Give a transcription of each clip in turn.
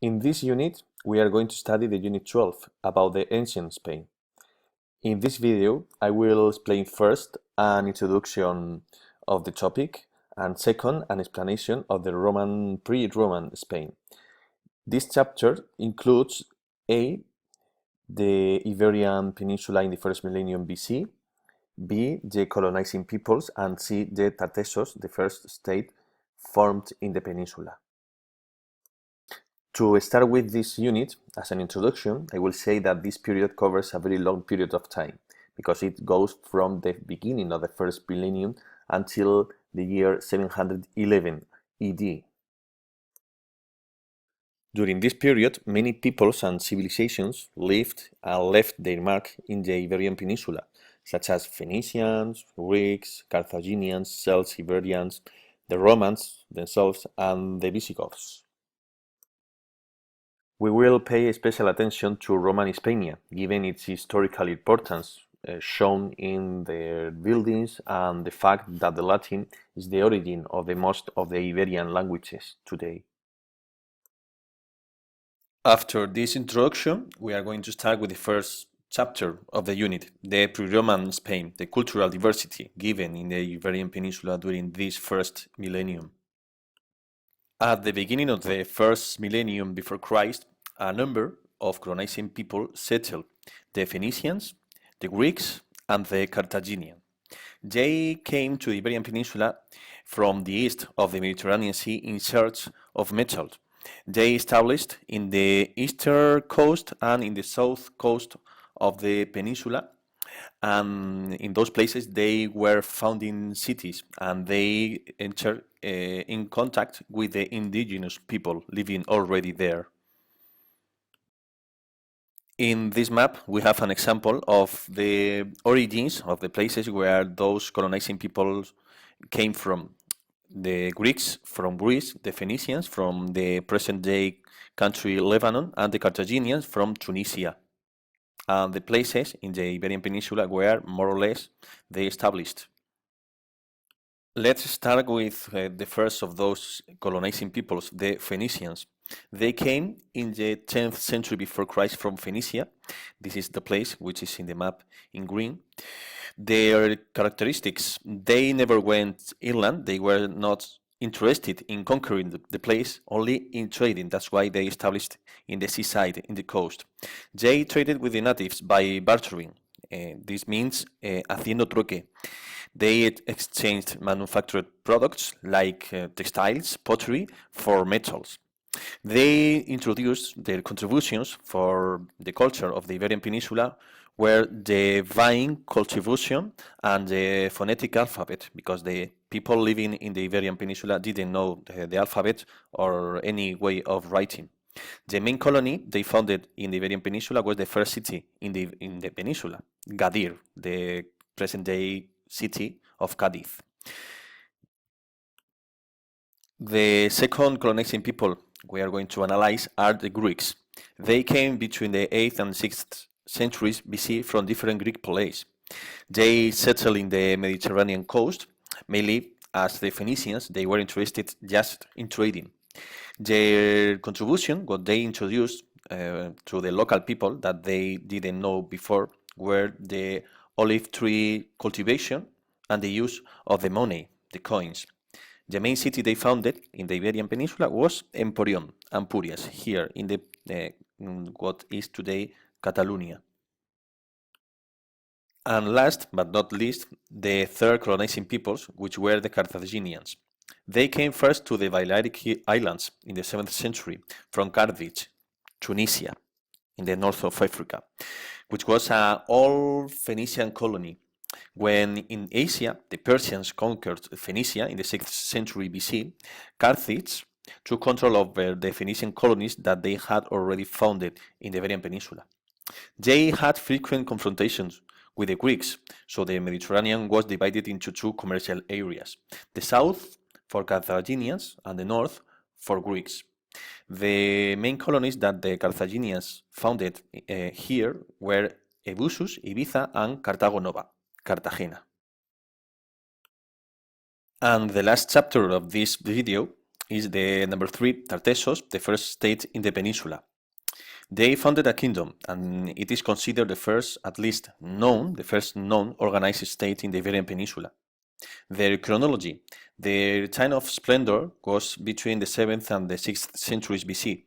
In this unit, we are going to study the Unit 12 about the ancient Spain. In this video, I will explain first an introduction of the topic and second, an explanation of the pre-Roman Spain. This chapter includes A. the Iberian Peninsula in the first millennium BC, B. the colonizing peoples, and C. the Tartessos, the first state formed in the peninsula. To start with this unit, as an introduction, I will say that this period covers a very long period of time, because it goes from the beginning of the first millennium until the year 711 AD. During this period, many peoples and civilizations lived and left their mark in the Iberian Peninsula, such as Phoenicians, Greeks, Carthaginians, Celts, Iberians, the Romans themselves, and the Visigoths. We will pay special attention to Roman Hispania, given its historical importance shown in their buildings and the fact that the Latin is the origin of the most of the Iberian languages today. After this introduction, we are going to start with the first chapter of the unit, the pre-Roman Spain, the cultural diversity given in the Iberian Peninsula during this first millennium. At the beginning of the first millennium before Christ, a number of colonizing people settled: the Phoenicians, the Greeks, and the Carthaginians. They came to the Iberian Peninsula from the east of the Mediterranean Sea in search of metal. They established in the eastern coast and in the south coast of the peninsula, and in those places they were founding cities, and they entered in contact with the indigenous people living already there. In this map, we have an example of the origins of the places where those colonizing peoples came from. The Greeks from Greece, the Phoenicians from the present-day country Lebanon, and the Carthaginians from Tunisia. And the places in the Iberian Peninsula where more or less they established. Let's start with the first of those colonizing peoples, the Phoenicians. They came in the 10th century before Christ from Phoenicia. This is the place which is in the map in green. Their characteristics: they never went inland. They were not interested in conquering the place, only in trading. That's why they established in the seaside, in the coast. They traded with the natives by bartering. This means haciendo trueque. They exchanged manufactured products like textiles, pottery, for metals. They introduced their contributions for the culture of the Iberian Peninsula were the vine cultivation and the phonetic alphabet, because the people living in the Iberian Peninsula didn't know the alphabet or any way of writing. The main colony they founded in the Iberian Peninsula was the first city in the peninsula, Gadir, the present-day city of Cadiz. The second colonizing people we are going to analyze are the Greeks. They came between the 8th and 6th centuries BC from different Greek places. They settled in the Mediterranean coast, mainly as the Phoenicians. They were interested just in trading. Their contribution, what they introduced to the local people that they didn't know before, were the olive tree cultivation and the use of the money, the coins. The main city they founded in the Iberian Peninsula was Emporion, Ampurias, here in the what is today Catalonia. And last but not least, the third colonizing peoples, which were the Carthaginians. They came first to the Balearic Islands in the 7th century from Carthage, Tunisia, in the north of Africa, which was an old Phoenician colony. When in Asia, the Persians conquered Phoenicia in the 6th century BC, Carthage took control over the Phoenician colonies that they had already founded in the Iberian Peninsula. They had frequent confrontations with the Greeks, so the Mediterranean was divided into two commercial areas: the south for Carthaginians and the north for Greeks. The main colonies that the Carthaginians founded here were Ebusus, Ibiza, and Cartago Nova, Cartagena. And the last chapter of this video is the number 3, Tartessos, the first state in the peninsula. They founded a kingdom, and it is considered the first, at least known, the first known organized state in the Iberian Peninsula. Their chronology. Their time of splendor was between the 7th and the 6th centuries BC,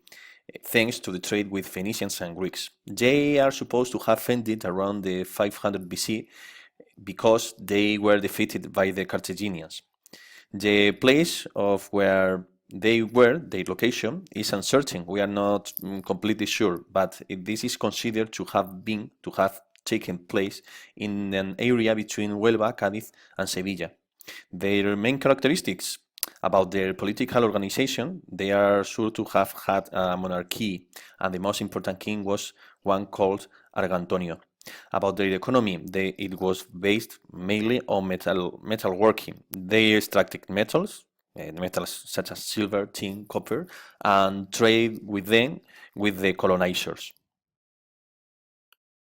thanks to the trade with Phoenicians and Greeks. They are supposed to have ended around the 500 BC because they were defeated by the Carthaginians. The place of where they were, their location, is uncertain. We are not completely sure, but this is considered to have taken place in an area between Huelva, Cádiz, and Sevilla. Their main characteristics about their political organization, they are sure to have had a monarchy, and the most important king was one called Argantonio. About their economy, it was based mainly on metalworking. They extracted metals such as silver, tin, copper, and trade with them with the colonizers.